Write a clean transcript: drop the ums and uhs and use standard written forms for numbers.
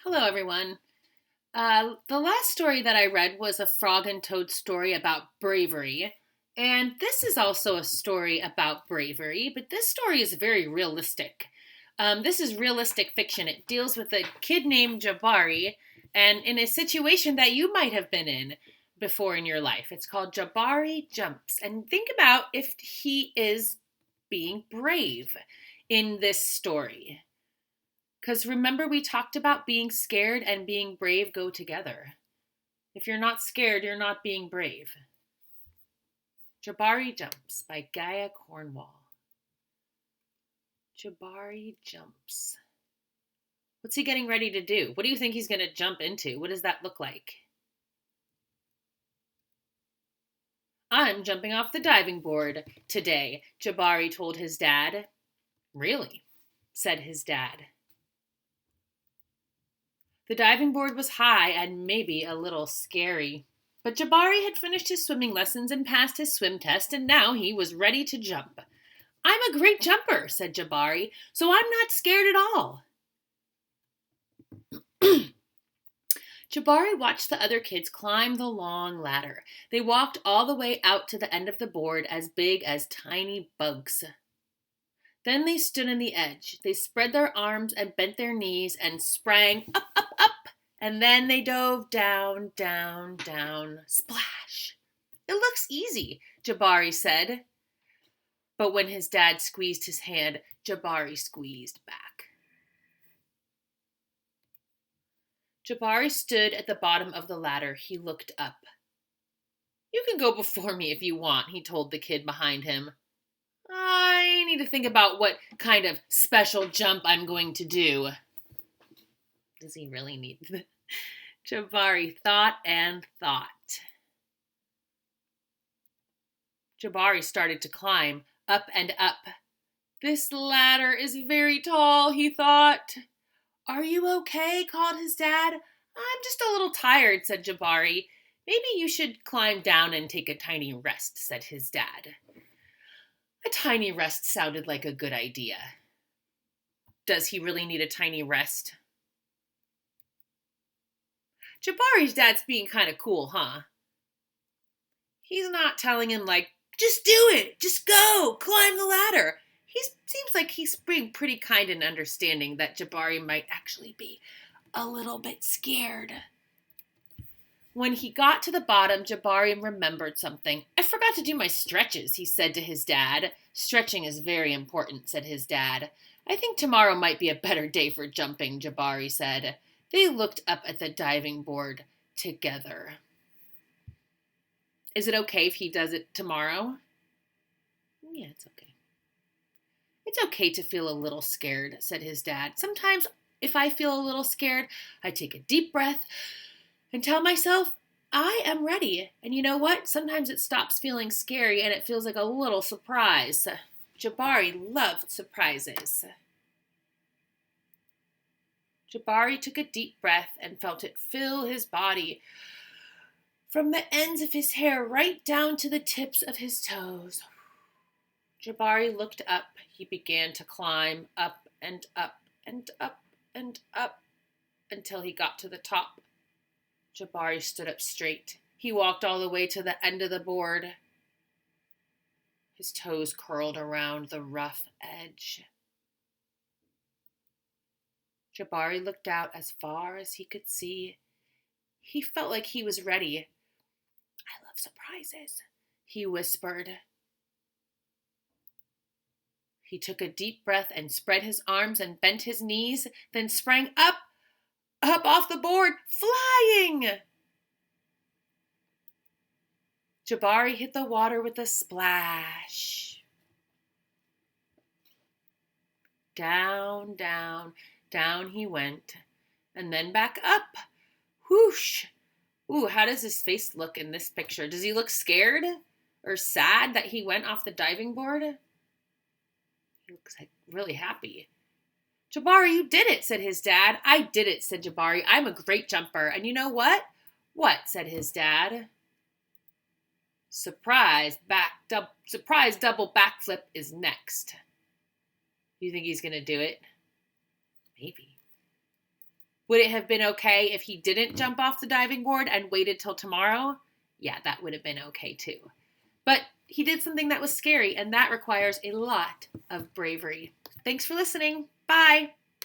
Hello, everyone. The last story that I read was a Frog and Toad story about bravery. And this is also a story about bravery, but this story is very realistic. This is realistic fiction. It deals with a kid named Jabari and in a situation that you might have been in before in your life. It's called Jabari Jumps. And think about if he is being brave in this story. Because remember, we talked about being scared and being brave go together. If you're not scared, you're not being brave. Jabari Jumps by Gaia Cornwall. Jabari Jumps. What's he getting ready to do? What do you think he's going to jump into? What does that look like? I'm jumping off the diving board today, Jabari told his dad. Really? Said his dad. The diving board was high and maybe a little scary. But Jabari had finished his swimming lessons and passed his swim test, and now he was ready to jump. I'm a great jumper, said Jabari, so I'm not scared at all. Jabari watched the other kids climb the long ladder. They walked all the way out to the end of the board, as big as tiny bugs. Then they stood on the edge. They spread their arms and bent their knees and sprang up, up, up. And then they dove down, down, down. Splash! It looks easy, Jabari said. But when his dad squeezed his hand, Jabari squeezed back. Jabari stood at the bottom of the ladder. He looked up. You can go before me if you want, he told the kid behind him. I need to think about what kind of special jump I'm going to do. Does he really need that? Jabari thought and thought. Jabari started to climb up and up. This ladder is very tall, he thought. Are you okay? Called his dad. I'm just a little tired, said Jabari. Maybe you should climb down and take a tiny rest, said his dad. A tiny rest sounded like a good idea. Does he really need a tiny rest? Jabari's dad's being kind of cool, huh? He's not telling him, just do it, just go, climb the ladder. He seems like he's being pretty kind and understanding that Jabari might actually be a little bit scared. When he got to the bottom, Jabari remembered something. I forgot to do my stretches, he said to his dad. Stretching is very important, said his dad. I think tomorrow might be a better day for jumping, Jabari said. They looked up at the diving board together. Is it okay if he does it tomorrow? Yeah, it's okay. It's okay to feel a little scared, said his dad. Sometimes, if I feel a little scared, I take a deep breath and tell myself, I am ready. And you know what? Sometimes it stops feeling scary and it feels like a little surprise. Jabari loved surprises. Jabari took a deep breath and felt it fill his body from the ends of his hair right down to the tips of his toes. Jabari looked up. He began to climb up and up and up and up until he got to the top. Jabari stood up straight. He walked all the way to the end of the board. His toes curled around the rough edge. Jabari looked out as far as he could see. He felt like he was ready. I love surprises, he whispered. He took a deep breath and spread his arms and bent his knees, then sprang up off the board, flying! Jabari hit the water with a splash. Down, down, down he went, and then back up. Whoosh! Ooh, how does his face look in this picture? Does he look scared or sad that he went off the diving board? He looks like really happy. Jabari, you did it, said his dad. I did it, said Jabari. I'm a great jumper. And you know what? What, said his dad. Surprise double backflip is next. You think he's going to do it? Maybe. Would it have been okay if he didn't jump off the diving board and waited till tomorrow? Yeah, that would have been okay too. But he did something that was scary, and that requires a lot of bravery. Thanks for listening. Bye.